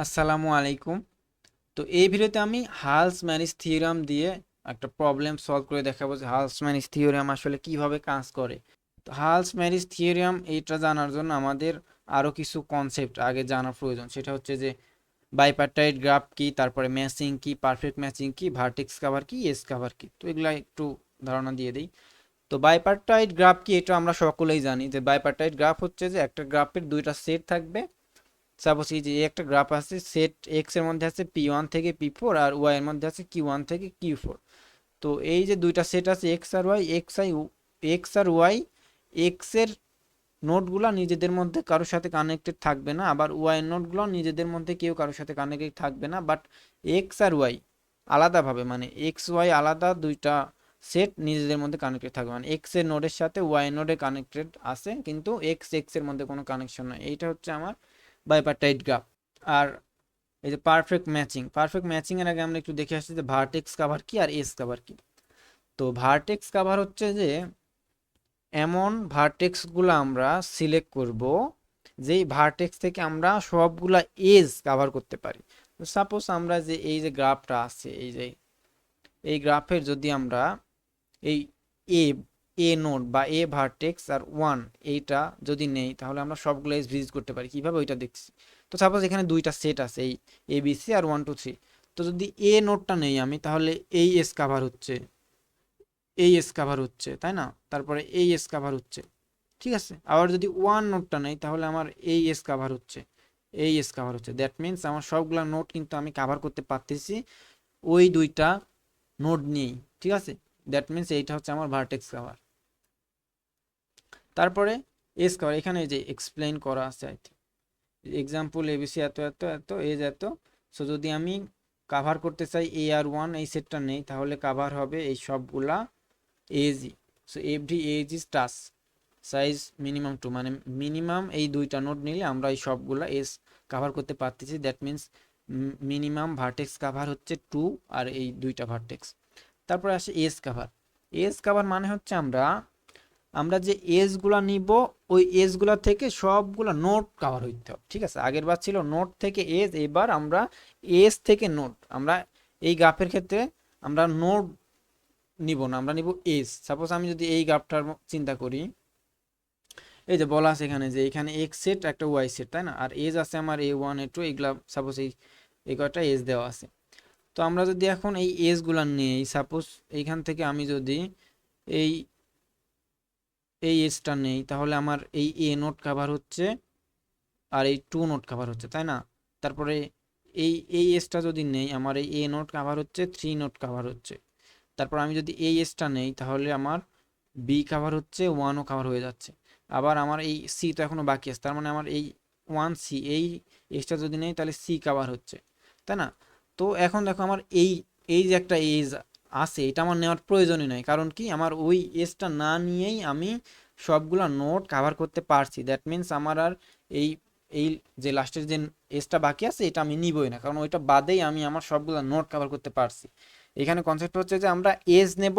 আসসালামু আলাইকুম। তো এই ভিডিওতে আমি হালস ম্যানিস থিওরাম দিয়ে একটা প্রবলেম সলভ করে দেখাবো যে হালস ম্যানিস থিওরাম আসলে কিভাবে কাজ করে। তো হালস ম্যানিস থিওরাম এইটা জানার জন্য আমাদের আরও কিছু কনসেপ্ট আগে জানার প্রয়োজন। সেটা হচ্ছে যে বাইপার্টাইট গ্রাফ কি, তারপরে ম্যাচিং কি, পারফেক্ট ম্যাচিং কি, ভার্টেক্স কভার কি, এস কভার কি। তো এগুলা একটু ধারণা দিয়ে দিই। তো বাইপার্টাইট গ্রাফ কি, এটা আমরা সকলেই জানি যে বাইপার্টাইট গ্রাফ হচ্ছে যে একটা গ্রাফের দুইটা সেট থাকবে। সাপোজ এই যে একটা গ্রাফ আছে, সেট এক্স এর মধ্যে আছে পি1 থেকে পি4 আর ওয়াই এর মধ্যে আছে কিউ1 থেকে কিউ4। তো এই যে দুইটা সেট আছে এক্স আর ওয়াই, এক্স আর ওয়াই, এক্স এর নোটগুলো নিজেদের মধ্যে কারোর সাথে কানেক্টেড থাকবে না, আবার ওয়াই এর নোটগুলো নিজেদের মধ্যে কেউ কারোর সাথে কানেক্টেড থাকবে না। বাট এক্স আর ওয়াই আলাদাভাবে, মানে এক্স ওয়াই আলাদা দুইটা সেট নিজেদের মধ্যে কানেক্টেড থাকবে, মানে এক্স এর নোডের সাথে ওয়াই নোডে কানেক্টেড আছে কিন্তু এক্স এক্স এর মধ্যে কোনো কানেকশন নাই। এইটা হচ্ছে আমার বাইপার্টাইট গ্রাফ। আর এই যে পারফেক্ট ম্যাচিং এর আগে আমরা একটু দেখে আসছি যে ভার্টেক্স কভার কি আর এজ কভার কি। তো ভার্টেক্স কভার হচ্ছে যে এমন ভার্টেক্স গুলো আমরা সিলেক্ট করব যেই ভার্টেক্স থেকে আমরা সবগুলা এজ কভার করতে পারি। তো সাপোজ আমরা যে এই যে গ্রাফটা আছে, এই যে এই গ্রাফের যদি আমরা এই এ এ নোড বা এ ভার্টেক্স আর ওয়ান এইটা যদি নেই, তাহলে আমরা সবগুলো এজ ভিজিট করতে পারি। কিভাবে ওইটা দেখছি। তো সাপোজ এখানে দুইটা সেট আছে, এই এ বি সি আর 1 2 3। তো যদি এ নোডটা নেই আমি, তাহলে এই এস কাভার হচ্ছে, এই এস কাভার হচ্ছে, তাই না? তারপরে এই এস কাভার হচ্ছে, ঠিক আছে। আবার যদি ওয়ান নোটটা নেই, তাহলে আমার এই এস কাভার হচ্ছে, এই এস কাভার হচ্ছে। দ্যাট মিনস আমার সবগুলা নোট কিন্তু আমি কাভার করতে পারতেছি ওই দুইটা নোট নিয়েই, ঠিক আছে। দ্যাট মিনস এইটা হচ্ছে আমার ভার্টেক্স কাভার। তারপরে এজ কভার, এখানে এই যে এক্সপ্লেইন করা আছে, আই থিঙ্ক এক্সাম্পল এবিসি এত এত এত এজ এত। সো যদি আমি কাভার করতে চাই এ আর ওয়ান এই সেটটা নেই, তাহলে কাভার হবে এই সবগুলা এজই। So every edge is touch size minimum two, মানে মিনিমাম এই দুইটা নোট নিলে আমরা এই সবগুলা এজ কাভার করতে পারতেছি। That means minimum vertex cover হচ্ছে টু, আর এই দুইটা ভার্টেক্স। তারপরে আসে এজ কাভার। এজ কাভার মানে হচ্ছে আমরা আমরা যে এজগুলা নিব ওই এজগুলা থেকে সবগুলা নোট কভার হইতে হবে, ঠিক আছে। আগের বার ছিল নোট থেকে এজ, এবার আমরা এজ থেকে নোট। আমরা এই গ্রাফের ক্ষেত্রে আমরা নোট নিব না, আমরা নিব এজ। সাপোজ আমি যদি এই গ্রাফটার চিন্তা করি, এই যে বলা আছে এখানে যে এখানে এক্স সেট একটা ওয়াই সেট, তাই না? আর এজ আছে আমার A1 A2, এইগুলা সাপোজ এই কয়টা এজ দেওয়া আছে। তো আমরা যদি এখন এই এজগুলা নেই, সাপোজ এইখান থেকে আমি যদি এই এই এজটা নেই, তাহলে আমার এই এ নোট কাভার হচ্ছে আর এই টু নোট কাভার হচ্ছে, তাই না? তারপরে এই এজটা যদি নেই, আমার এই এ নোট কাভার হচ্ছে, থ্রি নোট কাভার হচ্ছে। তারপর আমি যদি এই এজটা নেই, তাহলে আমার বি কাভার হচ্ছে, ওয়ানও কাভার হয়ে যাচ্ছে। আবার আমার এই সি তো এখনো বাকি আছে, তার মানে আমার এই ওয়ান সি এই এজটা যদি নেই, তাহলে সি কাভার হচ্ছে, তাই না? তো এখন দেখো আমার এই এই যে একটা এজ আছে, এটা আমার নেওয়ার প্রয়োজনই নাই। কারণ কি, আমার ওই এজটা না নিয়েই আমি সবগুলা নোট কাভার করতে পারছি। দ্যাট মিনস আমার আর এই এই যে লাস্টের যে এজটা বাকি আছে এটা আমি নিবই না, কারণ ওইটা বাদেই আমি আমার সবগুলা নোট কাভার করতে পারছি। এখানে কনসেপ্ট হচ্ছে যে আমরা এজ নেব,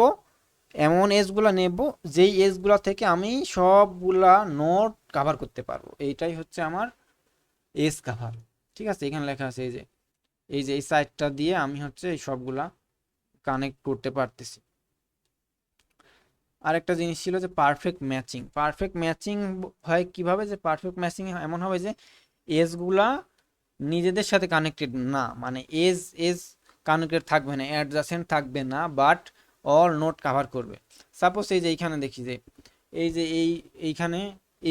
এমন এজগুলা নেব যেই এজগুলা থেকে আমি সবগুলা নোট কাভার করতে পারবো। এইটাই হচ্ছে আমার এজ কাভার, ঠিক আছে। এখানে লেখা আছে এই যে এই সাইডটা দিয়ে আমি হচ্ছে এই সবগুলা কানেক্ট করতে পারতেছি। আরেকটা জিনিস ছিল যে পারফেক্ট ম্যাচিং। পারফেক্ট ম্যাচিং হয় কিভাবে, যে পারফেক্ট ম্যাচিং এমন হবে যে এজগুলা নিজেদের সাথে কানেক্টেড না, মানে এজ এজ কানেক্টেড থাকবে না, অ্যাডজাসেন্ট থাকবে না, বাট অল নোট কাভার করবে। সাপোজ এই যে এইখানে দেখি যে এই যে এইখানে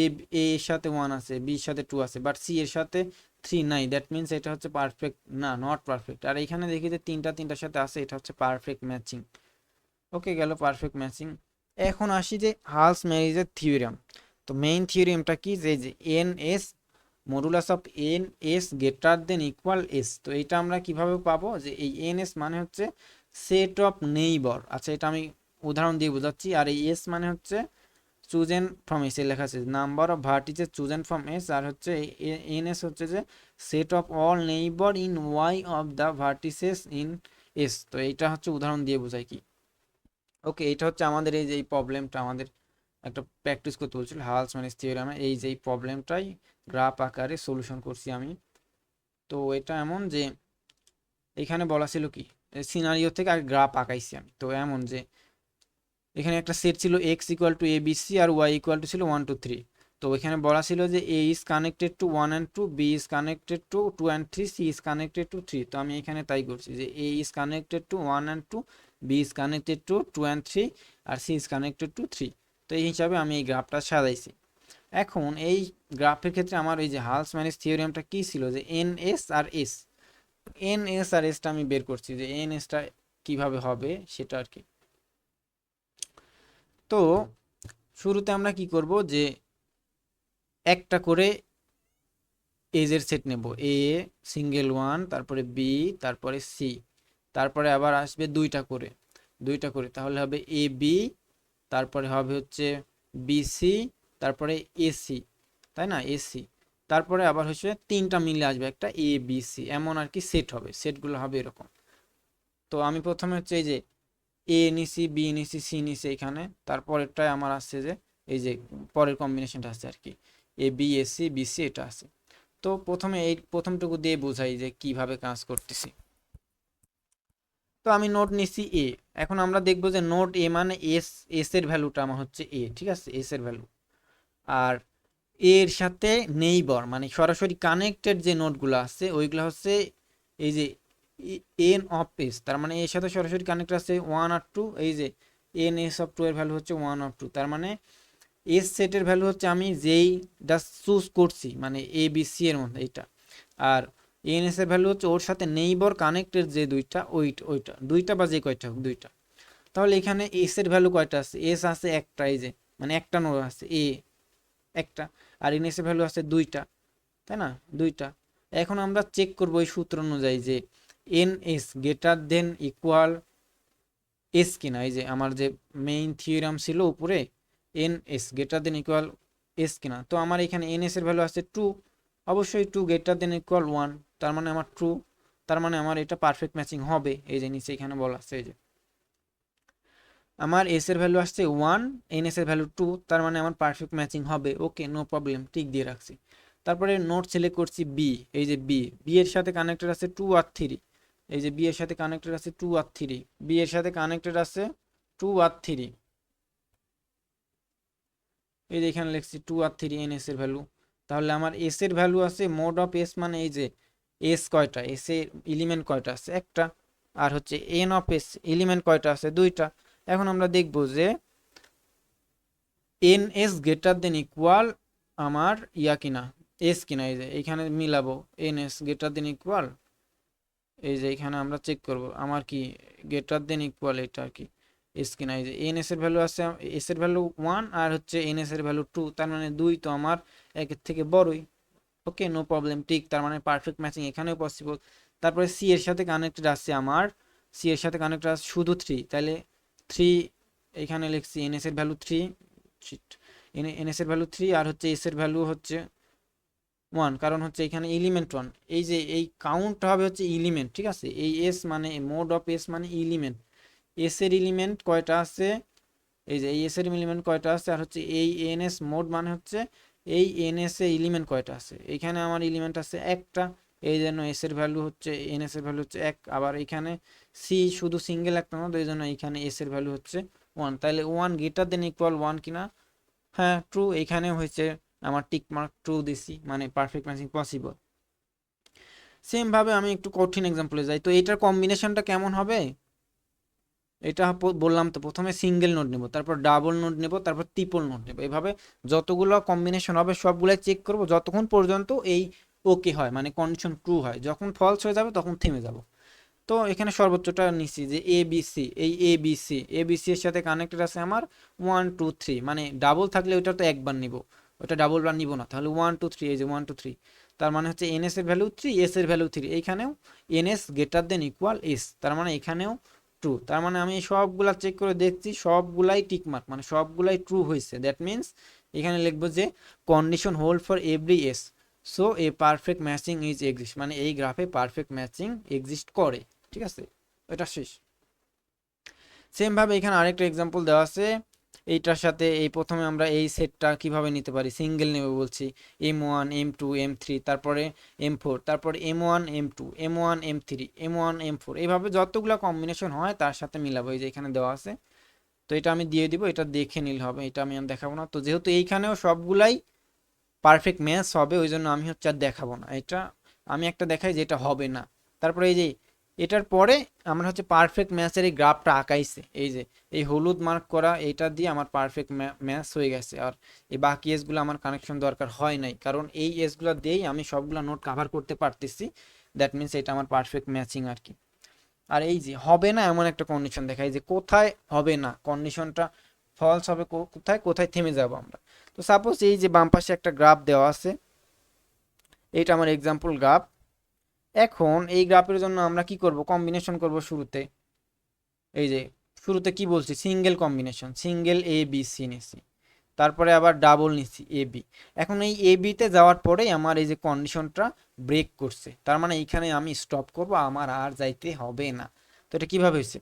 এ এ এর সাথে ওয়ান আছে, বি এর সাথে টু আছে, বাট সি এর সাথে থ্রি নাই। দ্যাট মিনস এটা হচ্ছে পারফেক্ট না, নট পারফেক্ট। আর এইখানে দেখি যে তিনটার সাথে আছে, এটা হচ্ছে পারফেক্ট ম্যাচিং। ওকে, গেল পারফেক্ট ম্যাচিং। এখন আসি যে হালস ম্যারিজের থিওরেম। তো মেইন থিওরেমটা কি, যে N S modulus of N S greater than equal S. তো এটা আমরা কিভাবে পাবো, যে এই এন এস মানে হচ্ছে সেট অফ নেইবার। আচ্ছা, এটা আমি উদাহরণ দিয়ে বোঝাচ্ছি। আর এই এস মানে হচ্ছে চুজেন ফ্রম এস, এ লেখা আছে number of vertices chosen from S. আর হচ্ছে এন এস হচ্ছে যে set of all neighbour in Y of the vertices in S. তো এইটা হচ্ছে উদাহরণ দিয়ে বোঝাই কি। ওকে, এটা হচ্ছে আমাদের এই যে এই প্রবলেমটা আমাদের একটা প্র্যাকটিস করতে বলছিল হালস ম্যানিস থিওরেমে। এই যে এই প্রবলেমটাই গ্রাফ আকারে সলিউশন করছি আমি। তো এটা এমন যে এখানে বলা ছিল কি সিনারিও থেকে আর গ্রাফ আঁকাইছি আমি। তো এমন যে এখানে একটা সেট ছিল X equal to A B C আর ওয়াই ইকুয়াল টু ছিল 1 2 3। তো এখানে বলা ছিল যে A is connected to 1 and 2, B is connected to 2 and 3, C is connected to 3। তো আমি এখানে তাই করছি যে A is connected to 1 and 2, B is connected to 2 and 3, আর সি ইজ কানেক্টেড টু 3। তো এই হিসাবে আমি এই গ্রাফটা সাজাইছি। এখন এই গ্রাফের ক্ষেত্রে আমার ওই যে হালসম্যানিস থিওরেমটা কি ছিল যে এন এস আর এস, এন এস আর এসটা আমি বের করছি যে এন এসটা কিভাবে হবে সেটা আর কি। তো শুরুতে আমরা কি করব যে একটা করে এজের সেট নেব, এ সিঙ্গেল 1, তারপরে বি, তারপরে সি, তারপরে আবার আসবে দুইটা করে তাহলে হবে এ বি, তারপরে হবে হচ্ছে বি সি, তারপরে এসি, তাই না, এসি, তারপরে আবার হচ্ছে তিনটা মিলে আসবে একটা এ বি সি, এমন আর কি সেট হবে, সেটগুলো হবে এরকম। তো আমি প্রথমে হচ্ছে এই যে এ নিছি, বি নিছি, সি নিছি এখানে, তারপরেরটায় আমার আসছে যে এই যে পরের কম্বিনেশনটা আছে আর কি, A B S C B C এটা আছে। তো প্রথমে এই প্রথমটুকু দিয়ে বোঝাই যে কিভাবে কাজ করতেছি। তো আমি নোট নিছি এ। এখন আমরা দেখবো যে নোট এ মানে এস, এস এর ভ্যালুটা আমার হচ্ছে এ, ঠিক আছে, এস এর ভ্যালু। আর এর সাথে নেইবর মানে সরাসরি কানেক্টেড যে নোটগুলো আছে ওইগুলো হচ্ছে এই যে এন অফ এস, তার মানে এর সাথে সরাসরি কানেক্ট আছে 1 আর 2, এই যে এন এস অফ 2 এর ভ্যালু হচ্ছে 1 অফ 2, তার মানে এস সেটের ভ্যালু হচ্ছে আমি যেইটা চুজ করছি মানে এ বি সি এর মধ্যে এইটা, আর এন এস এর ভ্যালু হচ্ছে ওর সাথে নেইবর কানেক্টেড যে দুইটা ওইটা দুইটা বা যে কয়টা হোক দুইটা। তাহলে এখানে এস এর ভ্যালু কয়টা আছে, এস আছে একটা, এই যে মানে একটা নোড আছে এ একটা, আর এন এস এর ভ্যালু আছে দুইটা, তাই না, দুইটা। এখন আমরা চেক করবো এই সূত্র অনুযায়ী যে N S greater than equal S কিনা, এই যে আমার যে মেইন থিওরাম ছিল উপরে N S greater than equal S কিনা। তো আমার এখানে এন এস এর ভ্যালু আছে 2, অবশ্যই 2 গ্রেটার দেন ইকুয়াল 1, তার মানে আমার ট্রু, তার মানে আমার এটা পারফেক্ট ম্যাচিং হবে। এই যে নিচে এখানে বলা আছে এই যে আমার এস এর ভ্যালু আসছে 1, এন এস এর ভ্যালু 2, তার মানে আমার পারফেক্ট ম্যাচিং হবে, ওকে নো প্রবলেম, টিক দিয়ে রাখছি। তারপরে নোট সিলেক্ট করছি বি, এই যে বি, বি এর সাথে কানেক্টেড আছে 2 আর 3, এই যে বি এর সাথে কানেক্টেড আছে 2 আর 3, বি এর সাথে কানেক্টেড আছে 2 আর 3, এই যে এখানে লিখছি 2 আর 3 এন এস এর ভ্যালু। তাহলে আমার এস এর ভ্যালু আছে মোড অফ এস মানে এই যে এস কয়টা, এস এর এলিমেন্ট কয়টা আছে একটা, আর হচ্ছে এন অফ এস এলিমেন্ট কয়টা আছে দুইটা। এখন আমরা দেখব যে N S greater than equal আমার ইয়া কিনা, এস কিনা, এই যে এখানে মিলাবো N S greater than equal, এই যে এখানে আমরা চেক করব আমার কি গ্রেটার দেন ইকুয়াল এটা আর কি এস কিনা, এই যে এন এস এর ভ্যালু আছে, এস এর ভ্যালু 1 আর হচ্ছে এন এস এর ভ্যালু 2, তার মানে 2 তো আমার একের থেকে বড়ই, ওকে নো প্রবলেম ঠিক, তার মানে পারফেক্ট ম্যাচিং এখানেও পসিবল। তারপরে সি এর সাথে কানেক্টেড আছে আমার, সি এর সাথে কানেক্টেড আছে শুধু 3, তাহলে 3 এখানে লিখছি এন এস এর ভ্যালু 3, এন এস এর ভ্যালু 3 আর হচ্ছে এস এর ভ্যালু হচ্ছে 1, কারণ হচ্ছে এখানে এলিমেন্ট 1, এই যে এই কাউন্ট হবে হচ্ছে এলিমেন্ট, ঠিক আছে, এই এস মানে মোড অফ এস মানে এলিমেন্ট, এস এর এলিমেন্ট কয়টা আছে, এই যে এই এস এর এলিমেন্ট কয়টা আছে, আর হচ্ছে এই এন এস মোড মানে হচ্ছে এই এন এস এর এলিমেন্ট কয়টা আছে, এখানে আমার এলিমেন্ট আছে একটা, এই জন্য এস এর ভ্যালু হচ্ছে এন এস এর ভ্যালু হচ্ছে 1, আবার এখানে সি শুধু সিঙ্গেল একটা নোড, এই জন্য এখানে এস এর ভ্যালু হচ্ছে 1, তাহলে 1 গ্রেটার দেন ইকুয়াল 1 কিনা, হ্যাঁ ট্রু, এখানে হয়েছে আমার টিক মার্ক ট্রু দিছি, মানে পারফেক্ট ম্যাচিং পসিবল। সেম ভাবে আমি একটু কঠিন এক্সাম্পলে যাই, তো এটার কম্বিনেশনটা কেমন হবে, এটা বললাম তো প্রথমে সিঙ্গেল নোড নেব, তারপর ডাবল নোড নেব, তারপর ট্রিপল নোড নেব, এভাবে যতগুলো কম্বিনেশন হবে সবগুলাই চেক করব যতক্ষণ পর্যন্ত এই ওকে হয় মানে কন্ডিশন ট্রু হয়, যখন ফলস হয়ে যাবে তখন থেমে যাব। তো এখানে সর্বোচ্চটা নিচ্ছি যে এ বি সি, এই এ বি সি, এ বি সি এর সাথে কানেক্টেড আছে আমার 1 2 3, মানে ডাবল থাকলে ওইটা তো একবার নিব, ওটা ডাবল বার নিব না, তাহলে 1 2 3, এই যে 1 2 3, তার মানে হচ্ছে এন এস এর ভ্যালু 3, এস এর ভ্যালু 3, এইখানেও N S greater than equal S, তার মানে এখানেও ট্রু, তার মানে আমি সবগুলা চেক করে দেখছি সবগুলাই টিকমার্ক মানে সবগুলাই ট্রু হয়েছে, দ্যাট মিনস এখানে লিখবো যে condition hold for every S, so A perfect matching is exist, মানে এই গ্রাফে পারফেক্ট ম্যাচিং এক্সিস্ট করে, ঠিক আছে, এটা শেষ। সেম ভাবে এখানে আরেকটা এক্সাম্পল দেওয়া আছে, এইটার সাথে এই প্রথমে আমরা এই সেটটা কিভাবে নিতে পারি, সিঙ্গেল নেবে বলছি, M1 M2 M3, তারপরে M4, তারপরে M1 M2 M1 M3 M1 M4, এইভাবে যতগুলো কম্বিনেশন হয় তার সাথে মিলাবো। এই যে এখানে দেওয়া আছে, তো এটা আমি দিয়ে দিব, এটা দেখে নিলে হবে, এটা আমি আর দেখাবো না। তো যেহেতু এইখানেও সবগুলাই পারফেক্ট ম্যাচ হবে, ওই জন্য আমি হচ্ছে আর দেখাবো না, এটা আমি একটা দেখাই যে এটা হবে না। তারপরে এই যে এটার পরে আমরা হচ্ছে পারফেক্ট ম্যাচের এই গ্রাফটা আঁকাইছে, এই যে এই হলুদ মার্ক করা এটা দিয়ে আমার পারফেক্ট ম্যাচ হয়ে গেছে। আর এই বাকি এসগুলো আমার কানেকশন দরকার হয় নাই, কারণ এই এসগুলো দিয়েই আমি সবগুলো নোট কাভার করতে পারতেছি। দ্যাট মিনস এটা আমার পারফেক্ট ম্যাচিং আর কি। আর এই যে হবে না এমন একটা কন্ডিশন দেখাই, যে কোথায় হবে না, কন্ডিশনটা ফলস হবে কোথায়, কোথায় থেমে যাব আমরা। তো সাপোজ এই যে বাম পাশে একটা গ্রাফ দেওয়া আছে, এইটা আমার এক্সাম্পল গ্রাফ। এখন এই গ্রাফের জন্য আমরা কি করব, কম্বিনেশন করব শুরুতে। এই যে শুরুতে কি বলছি, সিঙ্গেল কম্বিনেশন, সিঙ্গেল এ বি সি নিছি, তারপরে আবার ডাবল নিছি এ বি। এখন এই এ বিতে যাওয়ার পরেই আমার এই যে কন্ডিশনটা ব্রেক করছে, তার মানে এইখানে আমি স্টপ করব, আমার আর যাইতে হবে না। তো এটা কিভাবে হয়েছে,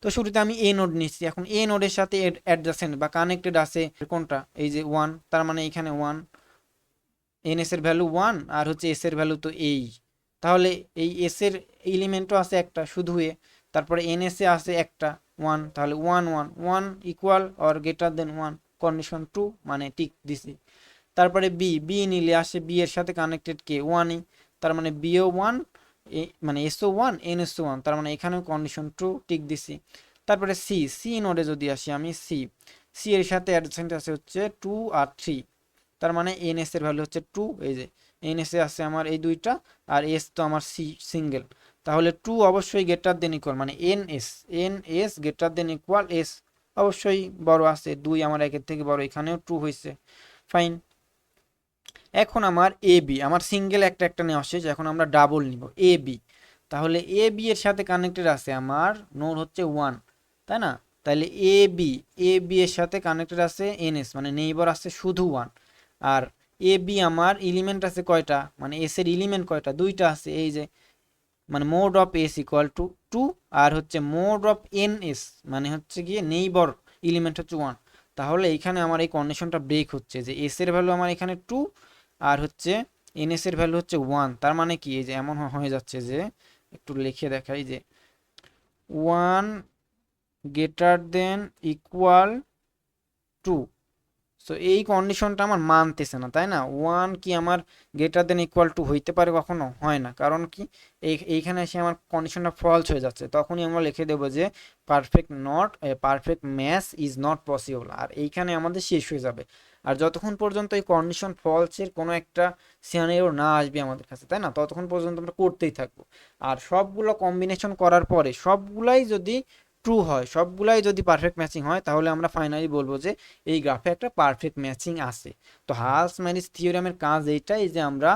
তো শুরুতে আমি এ নোড নিচ্ছি, এখন এ নোডের সাথে অ্যাডজাসেন্ট বা কানেক্টেড আছে কোনটা, এই যে 1, তার মানে এখানে 1, এন এস এর ভ্যালু 1, আর হচ্ছে এস এর ভ্যালু তো এই, তাহলে এই এস এর এলিমেন্টও আছে একটা শুধু এ, তারপরে এন এস এ আছে একটা 1, তাহলে 1 1 1 equal or greater than 1, condition 2 মানে টিক দিছি। তারপরে বি, বি নিলে আসে বি এর সাথে কানেক্টেড কে 1ই, তার মানে বিও 1, মানে এসও 1 এন এসও 1, তার মানে এখানেও কন্ডিশন 2 টিক দিছি। তারপরে সি, সি নোডে যদি আসি আমি, সি, সি এর সাথে অ্যাডজেসেন্ট আছে হচ্ছে 2 আর 3, তার মানে এন এস এর ভ্যালু হচ্ছে 2, এই যে এন এস এ আছে আমার এই দুইটা, আর এস তো আমার সি সিঙ্গেল, তাহলে 2 অবশ্যই গ্রেটার দেন ইকুয়াল, মানে N S, N S greater than equal S, অবশ্যই বড় আছে, 2 আমার একের থেকে বড়, এখানেও 2 হয়েছে, ফাইন। এখন আমার এ বি, আমার সিঙ্গেল একটা একটা নেওয়া শেষ, এখন আমরা ডাবল নিব এ বি, তাহলে এ বি এর সাথে কানেক্টেড আছে আমার নোড হচ্ছে 1, তাই না, তাহলে এ বি, এ বি এর সাথে কানেক্টেড আছে এন এস, মানে নেইবার আছে শুধু 1, আর এ বি আমার এলিমেন্ট আছে কয়টা, মানে এস এর এলিমেন্ট কয়টা, দুইটা আছে, এই যে মানে mode of S equal to 2, আর হচ্ছে মোড অফ এন এস মানে হচ্ছে গিয়ে নেইবার এলিমেন্ট হচ্ছে 1, তাহলে এইখানে আমার এই কন্ডিশনটা ব্রেক হচ্ছে, যে এস এর ভ্যালু আমার এখানে 2, আর হচ্ছে এন এস এর ভ্যালু হচ্ছে 1, তার মানে কি এই যে এমন হয়ে যাচ্ছে যে, একটু লিখে দেখাই, যে 1 গ্রেটার দেন ইকুয়াল 2। সো এই কন্ডিশনটা আমার মানতেছে না, তাই না, 1 কি আমার গ্রেটার দেন ইকুয়াল টু হইতে পারে, কখনো হয় না, কারণ কি এইখানে এসে আমার কন্ডিশনটা ফলস হয়ে যাচ্ছে, তখনই আমরা লিখে দেবো যে perfect match is not possible, আর এইখানে আমাদের শেষ হয়ে যাবে। আর যতক্ষণ পর্যন্ত এই কন্ডিশন ফলসের কোনো একটা সিনারিও না আসবে আমাদের কাছে, তাই না, ততক্ষণ পর্যন্ত আমরা করতেই থাকবো। আর সবগুলো কম্বিনেশন করার পরে সবগুলাই যদি ট্রু হয়, সবগুলাই যদি পারফেক্ট ম্যাচিং হয়, তাহলে আমরা ফাইনালি বলবো যে এই গ্রাফে একটা পারফেক্ট ম্যাচিং আছে। তো হালস ম্যারিজ থিওরেমের কাজ এইটাই, যে আমরা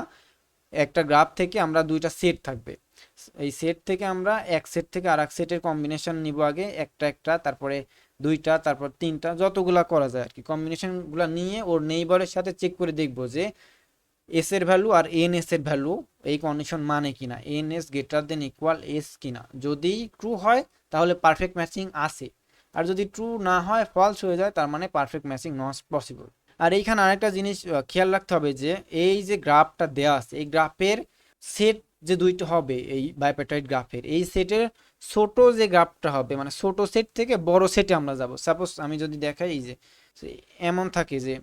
একটা গ্রাফ থেকে আমরা দুইটা সেট থাকবে, এই সেট থেকে আমরা এক সেট থেকে আর এক সেটের কম্বিনেশন নিব, আগে একটা একটা, তারপরে দুইটা, তারপর তিনটা, যতগুলা করা যায় আর কি, কম্বিনেশনগুলো নিয়ে ওর নেইবারের সাথে চেক করে দেখবো যে এস এর ভ্যালু আর এন এস এর ভ্যালু এই কন্ডিশন মানে কিনা, N S greater than equal S কিনা, যদি ট্রু হয় তাহলে পারফেক্ট ম্যাচিং আছে, আর যদি ট্রু না হয়, ফলস হয়ে যায়, তার মানে পারফেক্ট ম্যাচিং নট পসিবল। আর এইখানে আরেকটা জিনিস খেয়াল রাখতে হবে, যে এই যে গ্রাফটা দেওয়া আছে, এই গ্রাফের সেট যে দুইটা হবে এই বাইপ্যাটাইড গ্রাফের, এই সেটের ছোট যে গ্রাফটা হবে, মানে ছোট সেট থেকে বড় সেটে আমরা যাব। সাপোজ আমি যদি দেখাই, এই যে এমন থাকে, যে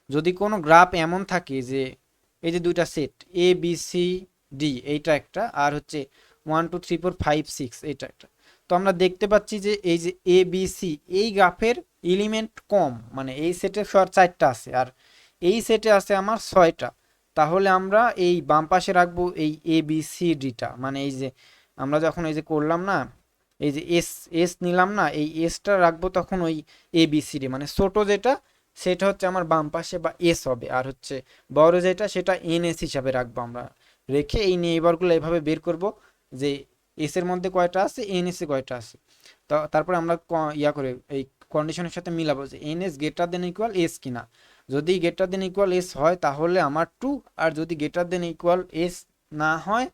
যদি কোনো গ্রাফ এমন থাকে যে এই যে দুইটা সেট এ বি সি ডি, এইটা একটা, আর হচ্ছে 1 2 3 4 5 6 এইটা একটা, তো আমরা দেখতে পাচ্ছি যে এই যে এ বি সি এই গ্রাফের এলিমেন্ট কম, মানে এই সেটে 4টা আছে, আর এই সেটে আছে আমার 6টা, তাহলে আমরা এই বাম পাশে রাখবো এই এ বি সি ডিটা, মানে এই যে আমরা যখন এই যে করলাম না, এই যে এস এস নিলাম না, এই এসটা রাখবো তখন ওই এ বি সি ডি, মানে ছোট যেটা সেটা হচ্ছে আমার বাম পাশে বা এস হবে, আর হচ্ছে বড় যেটা সেটা এন এস হিসাবে রাখবো আমরা, রেখে এই নেইবারগুলো এভাবে বের করব, যে এস এর মধ্যে কয়টা আছে, এন এস এ কয়টা আছে, তো তারপরে আমরা ইয়া করে এই কন্ডিশনের সাথে মিলাবো যে N S greater than equal S কিনা, যদি গ্রেটার দেন ইকুয়াল এস হয় তাহলে আমার ট্রু, আর যদি গ্রেটার দেন ইকুয়াল এস না হয়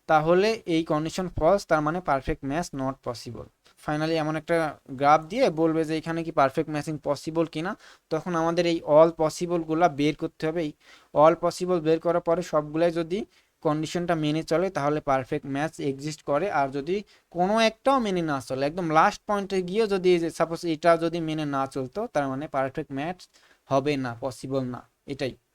তাহলে এই কন্ডিশন ফলস, তার মানে perfect match not possible. Finally এমন একটা গ্রাফ দিয়ে বলবে যে এখানে কি পারফেক্ট ম্যাচিং পসিবল কিনা। তখন আমাদের এই অল পসিবলগুলা বের করতে হবে। এই অল পসিবল বের করার পরে সবগুলাই যদি কন্ডিশনটা মেনে চলে তাহলে পারফেক্ট ম্যাচ এক্সিস্ট করে। আর যদি কোনো একটাও মেনে না চলে, একদম লাস্ট পয়েন্টে গিয়েও যদি সাপোজ এটা যদি মেনে না চলতো, তার মানে পারফেক্ট ম্যাচ হবে না, পসিবল না, এটাই।